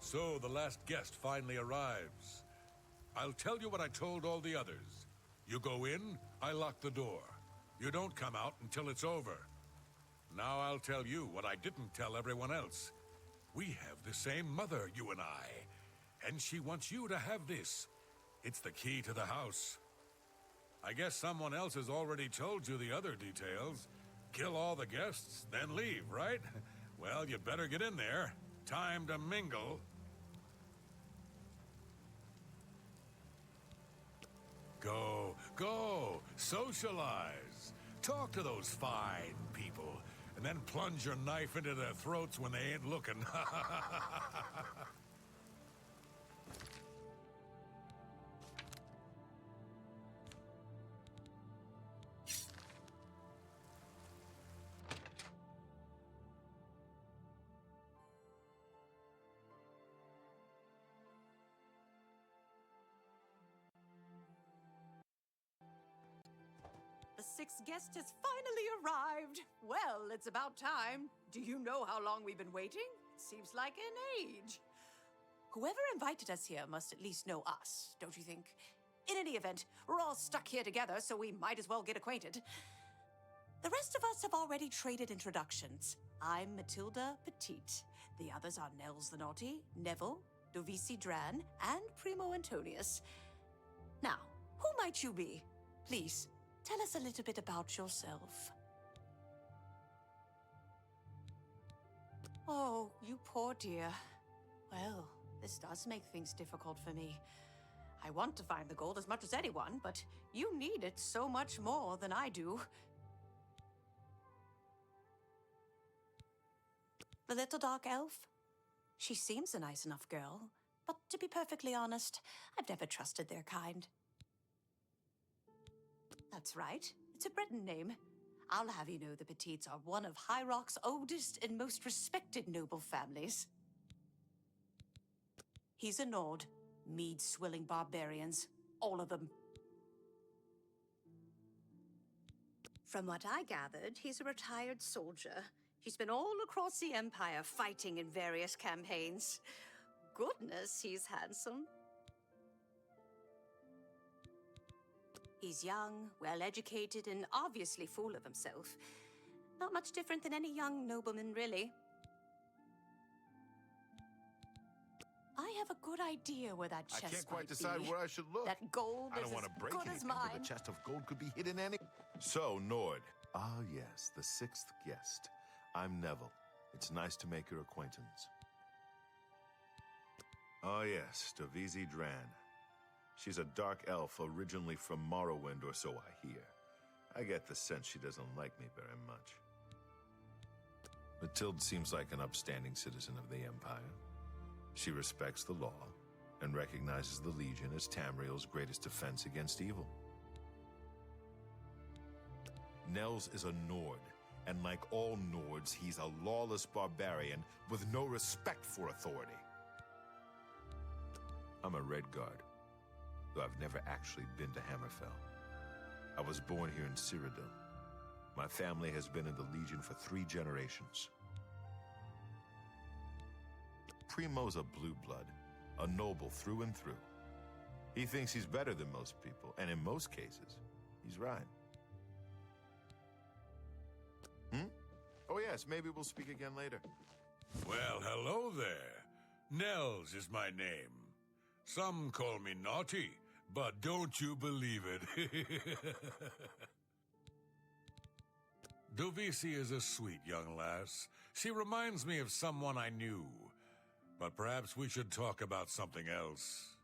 So the last guest finally arrives. I'll tell you what I told all the others. You go in, I lock the door. You don't come out until it's over. Now I'll tell you what I didn't tell everyone else. We have the same mother, you and I. And she wants you to have this. It's the key to the house. I guess someone else has already told you the other details. Kill all the guests, then leave, right? Well, you better get in there. Time to mingle. Go, socialize. Talk to those fine people, and then plunge your knife into their throats when they ain't looking. The sixth guest has finally arrived. Well, it's about time. Do you know how long we've been waiting? It seems like an age. Whoever invited us here must at least know us, don't you think? In any event, we're all stuck here together, so we might as well get acquainted. The rest of us have already traded introductions. I'm Matilda Petite. The others are Nels the Naughty, Neville, Dovisi Dran, and Primo Antonius. Now, who might you be? Please, tell us a little bit about yourself. Oh, you poor dear. Well, this does make things difficult for me. I want to find the gold as much as anyone, but you need it so much more than I do. The little dark elf? She seems a nice enough girl, but to be perfectly honest, I've never trusted their kind. That's right. It's a Breton name. I'll have you know the Petites are one of High Rock's oldest and most respected noble families. He's a Nord. Mead-swilling barbarians. All of them. From what I gathered, he's a retired soldier. He's been all across the Empire fighting in various campaigns. Goodness, he's handsome. He's young, well-educated, and obviously full of himself. Not much different than any young nobleman, really. I have a good idea where that chest I can't quite might decide be. where I should look. That gold I is don't want as to break good as anything, but mine. the chest of gold could be hidden any... So, Nord. Ah, yes, the sixth guest. I'm Neville. It's nice to make your acquaintance. Oh, yes, Dovisi Dran. She's a dark elf originally from Morrowind, or so I hear. I get the sense she doesn't like me very much. Matilda seems like an upstanding citizen of the Empire. She respects the law and recognizes the Legion as Tamriel's greatest defense against evil. Nels is a Nord, and like all Nords, he's a lawless barbarian with no respect for authority. I'm a Red Guard, though I've never actually been to Hammerfell. I was born here in Cyrodiil. My family has been in the Legion for 3 generations. Primo's a blue blood, a noble through and through. He thinks he's better than most people, and in most cases, he's right. Oh yes, maybe we'll speak again later. Well, hello there. Nels is my name. Some call me naughty, but don't you believe it. Dovisi is a sweet young lass. She reminds me of someone I knew. But perhaps we should talk about something else.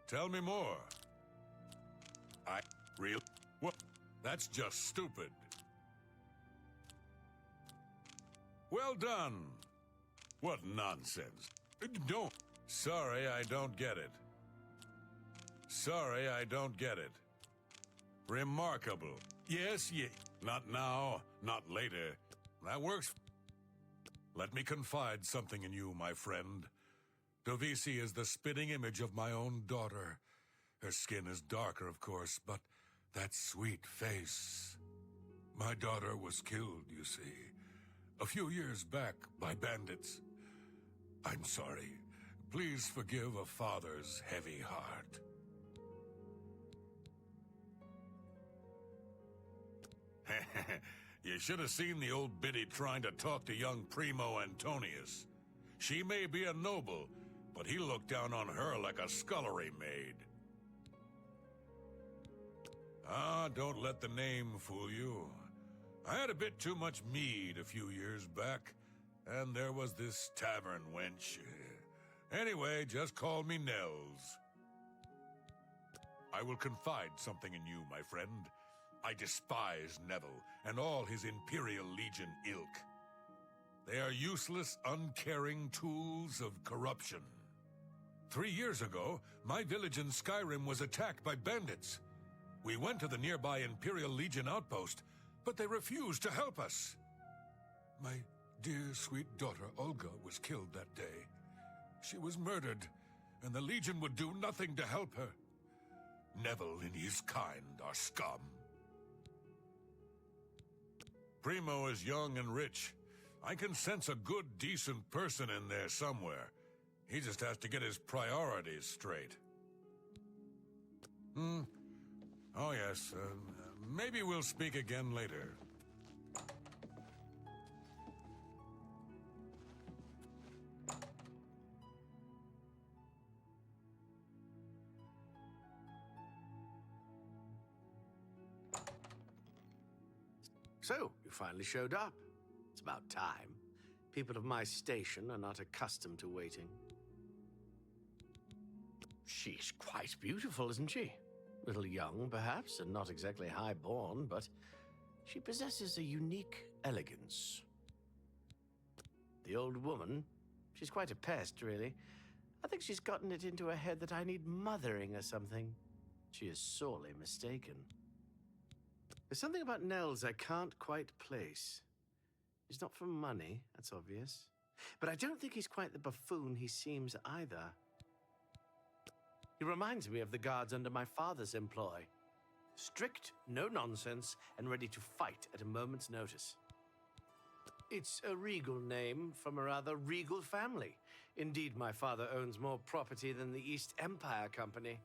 Tell me more. What? That's just stupid. Well done. What nonsense. Don't. Sorry, I don't get it. Sorry, I don't get it. Remarkable. Yes, not now, not later. That works. Let me confide something in you, my friend. Dovisi is the spitting image of my own daughter. Her skin is darker, of course, but that sweet face. My daughter was killed, you see, a few years back by bandits. I'm sorry. Please forgive a father's heavy heart. You should have seen the old biddy trying to talk to young Primo Antonius. She may be a noble, but he looked down on her like a scullery maid. Ah, don't let the name fool you. I had a bit too much mead a few years back, and there was this tavern wench. Anyway, just call me Nels. I will confide something in you, my friend. I despise Neville and all his Imperial Legion ilk. They are useless, uncaring tools of corruption. 3 years ago, my village in Skyrim was attacked by bandits. We went to the nearby Imperial Legion outpost, but they refused to help us. My dear, sweet daughter Olga was killed that day. She was murdered, and the Legion would do nothing to help her. Neville and his kind are scum. Primo is young and rich. I can sense a good, decent person in there somewhere. He just has to get his priorities straight. Oh yes, maybe we'll speak again later. So, you finally showed up. It's about time. People of my station are not accustomed to waiting. She's quite beautiful, isn't she? A little young, perhaps, and not exactly high-born, but she possesses a unique elegance. The old woman, she's quite a pest, really. I think she's gotten it into her head that I need mothering or something. She is sorely mistaken. There's something about Nels I can't quite place. He's not for money, that's obvious. But I don't think he's quite the buffoon he seems either. He reminds me of the guards under my father's employ. Strict, no nonsense, and ready to fight at a moment's notice. It's a regal name from a rather regal family. Indeed, my father owns more property than the East Empire Company.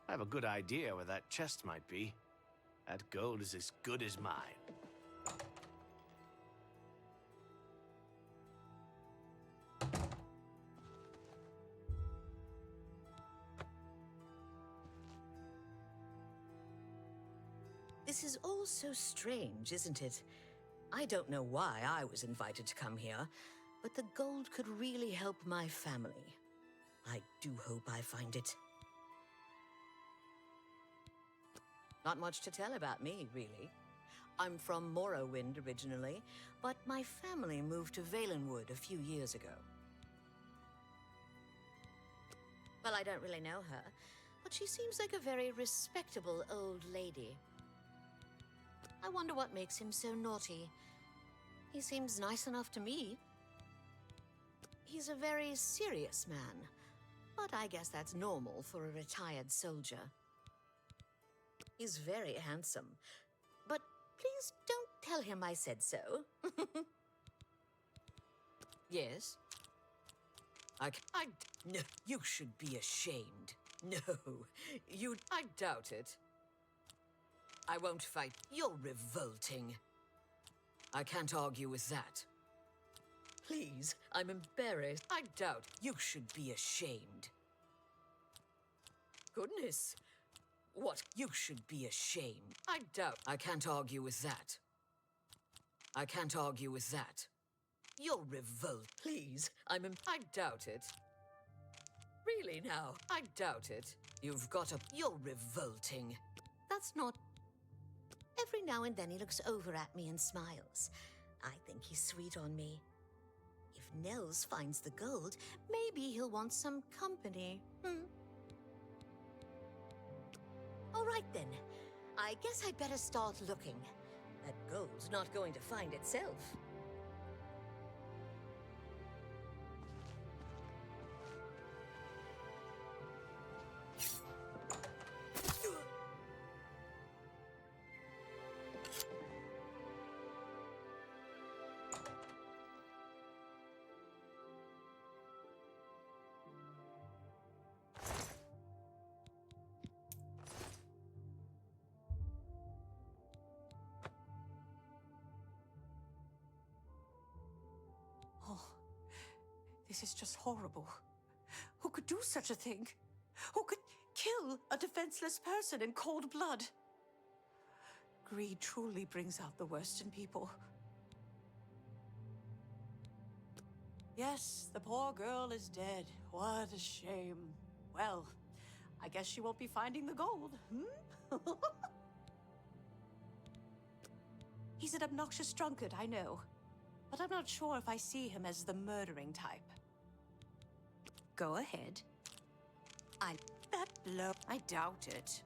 I have a good idea where that chest might be. That gold is as good as mine. This is all so strange, isn't it? I don't know why I was invited to come here, but the gold could really help my family. I do hope I find it. Not much to tell about me, really. I'm from Morrowind originally, but my family moved to Valenwood a few years ago. Well, I don't really know her, but she seems like a very respectable old lady. I wonder what makes him so naughty. He seems nice enough to me. He's a very serious man, but I guess that's normal for a retired soldier. He's very handsome, but please don't tell him I said so. Yes? No, you should be ashamed. No, I doubt it. I won't fight. You're revolting. I can't argue with that. Please, I'm embarrassed. I doubt. You should be ashamed. Goodness. What? You should be ashamed. I doubt. I can't argue with that. I can't argue with that. You're revolt. Please, I doubt it. Really now, I doubt it. You're revolting. That's not... Every now and then he looks over at me and smiles. I think he's sweet on me. If Nels finds the gold, maybe he'll want some company. All right then. I guess I'd better start looking. That gold's not going to find itself. This is just horrible. Who could do such a thing? Who could kill a defenseless person in cold blood? Greed truly brings out the worst in people. Yes, the poor girl is dead. What a shame. Well, I guess she won't be finding the gold, He's an obnoxious drunkard, I know. But I'm not sure if I see him as the murdering type. Go ahead. That blow... I doubt it.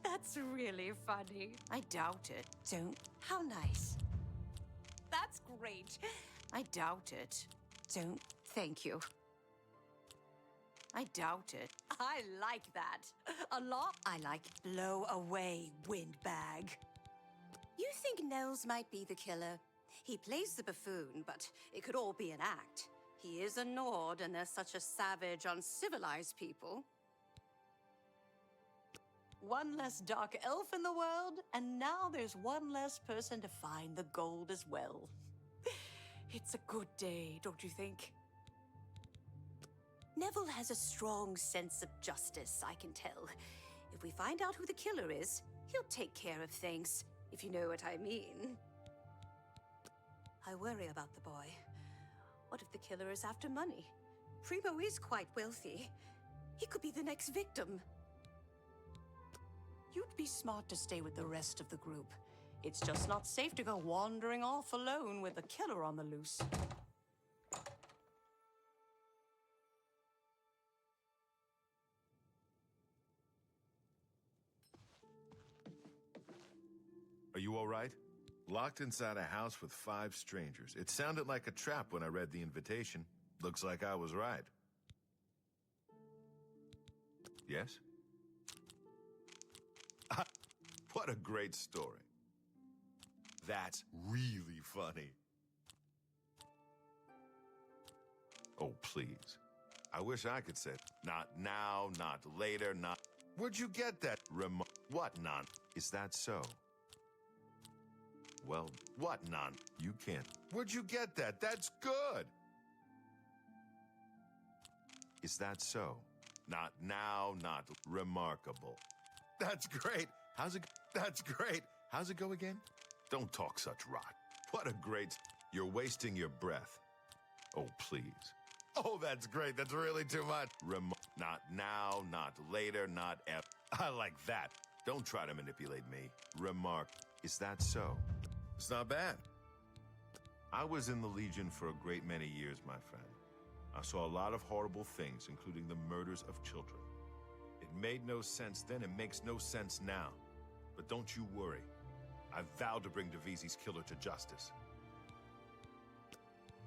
That's really funny. I doubt it. Don't... How nice. That's great. I doubt it. Don't... Thank you. I doubt it. I like that. A lot. I like blow away, windbag. You think Nels might be the killer? He plays the buffoon, but it could all be an act. He is a Nord, and they're such a savage, uncivilized people. One less dark elf in the world, and now there's one less person to find the gold as well. It's a good day, don't you think? Neville has a strong sense of justice, I can tell. If we find out who the killer is, he'll take care of things, if you know what I mean. I worry about the boy. What if the killer is after money? Primo is quite wealthy. He could be the next victim. You'd be smart to stay with the rest of the group. It's just not safe to go wandering off alone with a killer on the loose. Are you all right? Locked inside a house with 5 strangers. It sounded like a trap when I read the invitation. Looks like I was right. Yes? What a great story. That's really funny. Oh, please. I wish I could say, not now, not later, not... Where'd you get that What non? Is that so? Well, what non? You can't. Where'd you get that? That's good. Is that so? Not now, not remarkable. That's great. That's great. How's it go again? Don't talk such rot. What a great... You're wasting your breath. Oh, please. Oh, that's great. That's really too much. Not now, not later, not ever. I like that. Don't try to manipulate me. Is that so? It's not bad. I was in the Legion for a great many years, my friend. I saw a lot of horrible things, including the murders of children. It made no sense then, it makes no sense now. But don't you worry. I vowed to bring Devisi's killer to justice.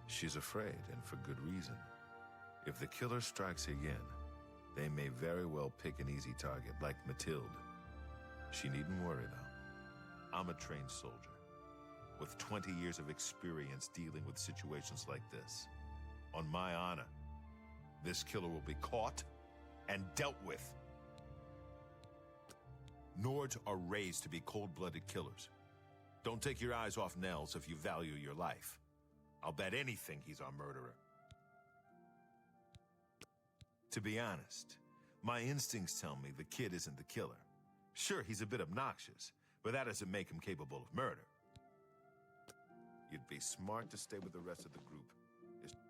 She's afraid, and for good reason. If the killer strikes again, they may very well pick an easy target, like Mathilde. She needn't worry, though. I'm a trained soldier, with 20 years of experience dealing with situations like this. On my honor, this killer will be caught and dealt with. Nords are raised to be cold-blooded killers. Don't take your eyes off Nels if you value your life. I'll bet anything he's our murderer. To be honest, my instincts tell me the kid isn't the killer. Sure, he's a bit obnoxious, but that doesn't make him capable of murder. You'd be smart to stay with the rest of the group.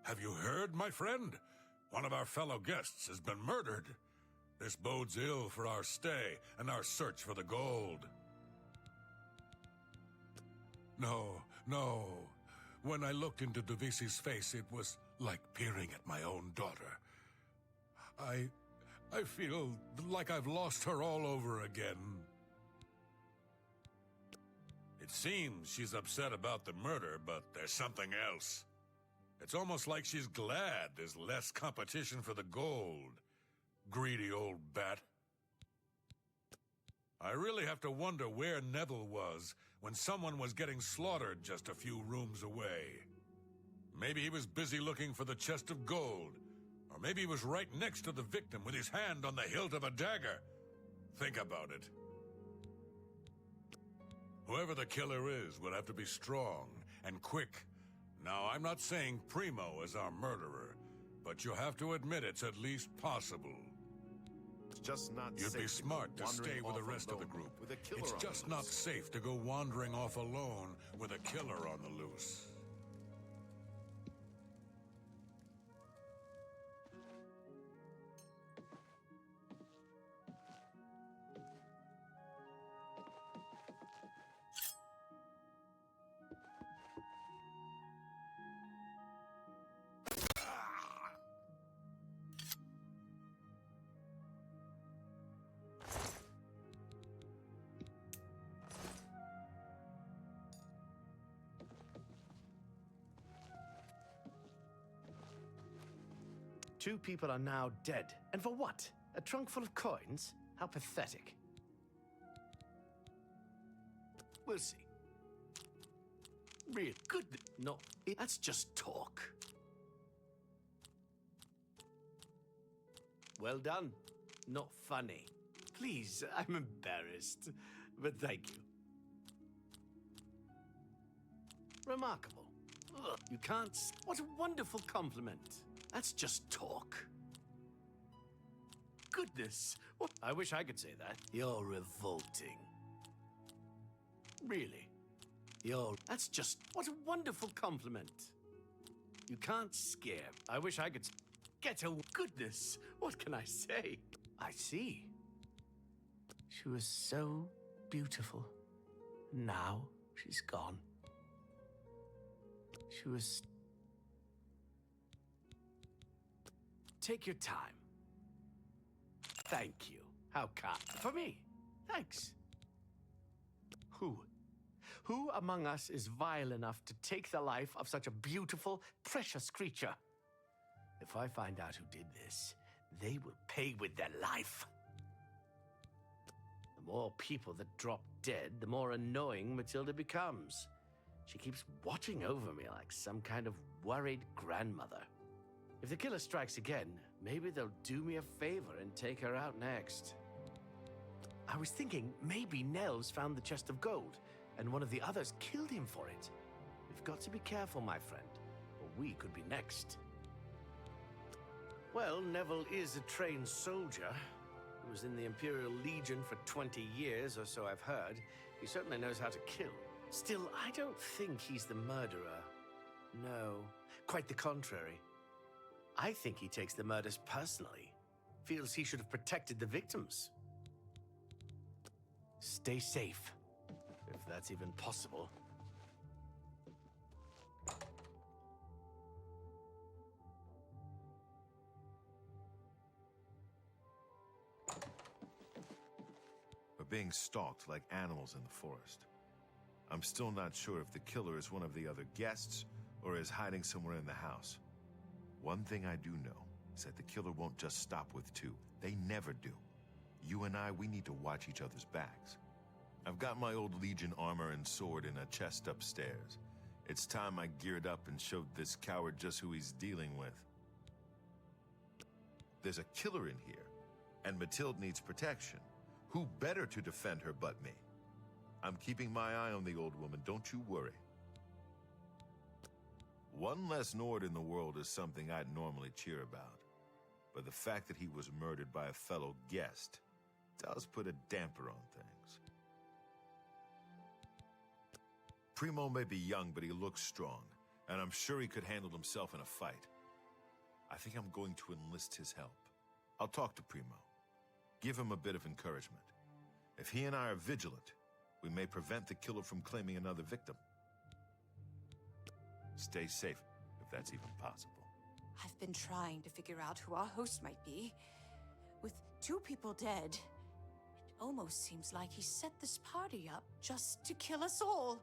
Have you heard, my friend? One of our fellow guests has been murdered. This bodes ill for our stay and our search for the gold. No. When I looked into Devisi's face, it was like peering at my own daughter. I feel like I've lost her all over again. It seems she's upset about the murder, but there's something else. It's almost like she's glad there's less competition for the gold. Greedy old bat. I really have to wonder where Neville was when someone was getting slaughtered just a few rooms away. Maybe he was busy looking for the chest of gold, or maybe he was right next to the victim with his hand on the hilt of a dagger. Think about it. Whoever the killer is will have to be strong and quick. Now, I'm not saying Primo is our murderer, but you have to admit it's at least possible. It's just not You'd safe be smart to wandering stay with the off rest of the alone group. with a killer It's on just the not loose. safe to go wandering off alone with a killer on the loose. Two people are now dead. And for what? A trunk full of coins? How pathetic. We'll see. Real good. No, that's just talk. Well done. Not funny. Please, I'm embarrassed. But thank you. Remarkable. Ugh, you can't. What a wonderful compliment. That's just talk. Goodness. What? I wish I could say that. You're revolting. Really? That's just. What a wonderful compliment. You can't scare. I wish I could. Get a. Goodness. What can I say? I see. She was so beautiful. Now she's gone. She was. Take your time. Thank you. How kind. For me. Thanks. Who among us is vile enough to take the life of such a beautiful, precious creature? If I find out who did this, they will pay with their life. The more people that drop dead, the more annoying Matilda becomes. She keeps watching over me like some kind of worried grandmother. If the killer strikes again, maybe they'll do me a favor and take her out next. I was thinking maybe Nels found the chest of gold, and one of the others killed him for it. We've got to be careful, my friend, or we could be next. Well, Neville is a trained soldier. He was in the Imperial Legion for 20 years, or so I've heard. He certainly knows how to kill. Still, I don't think he's the murderer. No, quite the contrary. I think he takes the murders personally. Feels he should have protected the victims. Stay safe, if that's even possible. We're being stalked like animals in the forest. I'm still not sure if the killer is one of the other guests or is hiding somewhere in the house. One thing I do know is that the killer won't just stop with two. They never do. You and I, we need to watch each other's backs. I've got my old Legion armor and sword in a chest upstairs. It's time I geared up and showed this coward just who he's dealing with. There's a killer in here, and Matilda needs protection. Who better to defend her but me? I'm keeping my eye on the old woman, don't you worry. One less Nord in the world is something I'd normally cheer about. But the fact that he was murdered by a fellow guest does put a damper on things. Primo may be young, but he looks strong, and I'm sure he could handle himself in a fight. I think I'm going to enlist his help. I'll talk to Primo. Give him a bit of encouragement. If he and I are vigilant, we may prevent the killer from claiming another victim. Stay safe, if that's even possible. I've been trying to figure out who our host might be. With two people dead, it almost seems like he set this party up just to kill us all.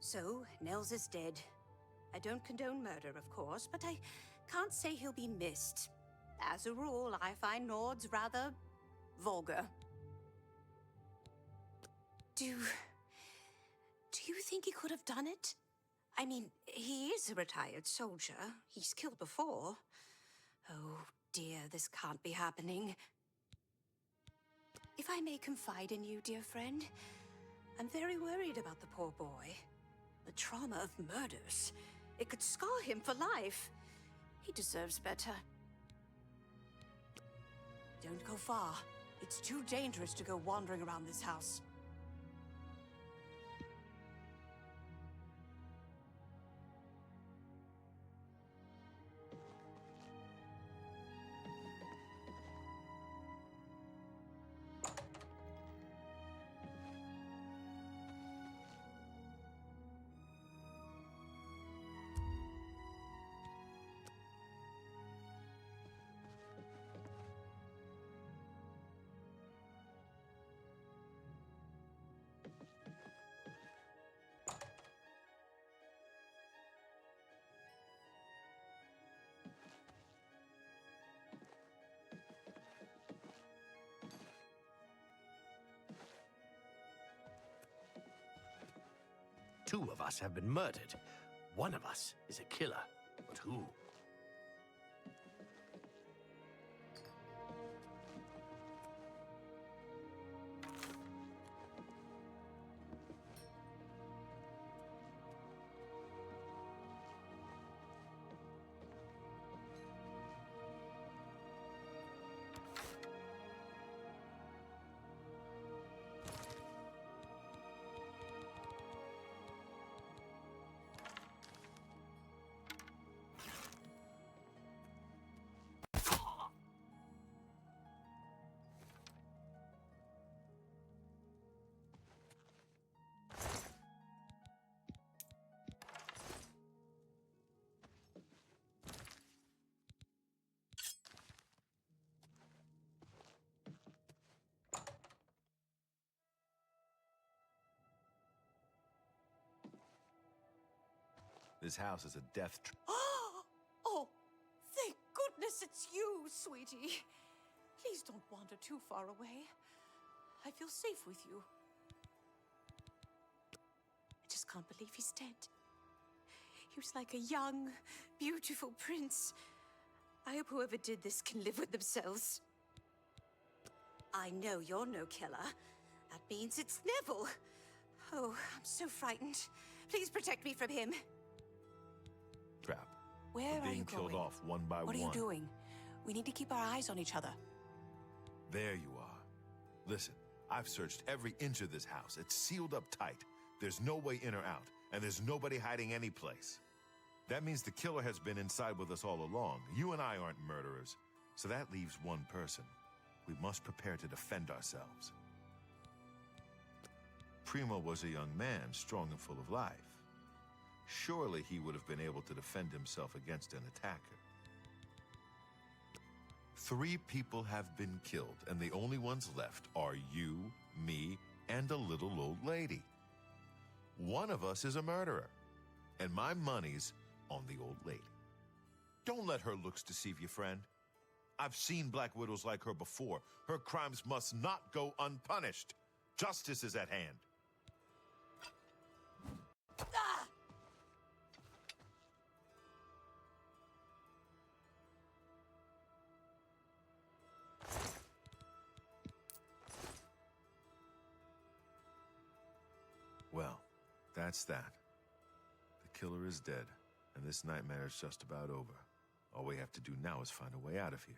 So, Nels is dead. I don't condone murder, of course, but I can't say he'll be missed. As a rule, I find Nords rather vulgar. Do you think he could have done it? I mean, he is a retired soldier. He's killed before. Oh dear, this can't be happening. If I may confide in you, dear friend, I'm very worried about the poor boy. The trauma of murders. It could scar him for life. He deserves better. Don't go far. It's too dangerous to go wandering around this house. Two of us have been murdered. One of us is a killer. But who? This house is a death trap. Oh, thank goodness it's you, sweetie. Please don't wander too far away. I feel safe with you. I just can't believe he's dead. He was like a young, beautiful prince. I hope whoever did this can live with themselves. I know you're no killer. That means it's Neville. Oh, I'm so frightened. Please protect me from him. Trap. Where We're are you being killed going? off one by What one. are you doing? We need to keep our eyes on each other. There you are. Listen, I've searched every inch of this house. It's sealed up tight. There's no way in or out, and there's nobody hiding any place. That means the killer has been inside with us all along. You and I aren't murderers, so that leaves one person. We must prepare to defend ourselves. Primo was a young man, strong and full of life. Surely he would have been able to defend himself against an attacker. 3 people have been killed, and the only ones left are you, me, and a little old lady. One of us is a murderer, and my money's on the old lady. Don't let her looks deceive you, friend. I've seen Black Widows like her before. Her crimes must not go unpunished. Justice is at hand. Ah! Well, that's that. The killer is dead, and this nightmare is just about over. All we have to do now is find a way out of here.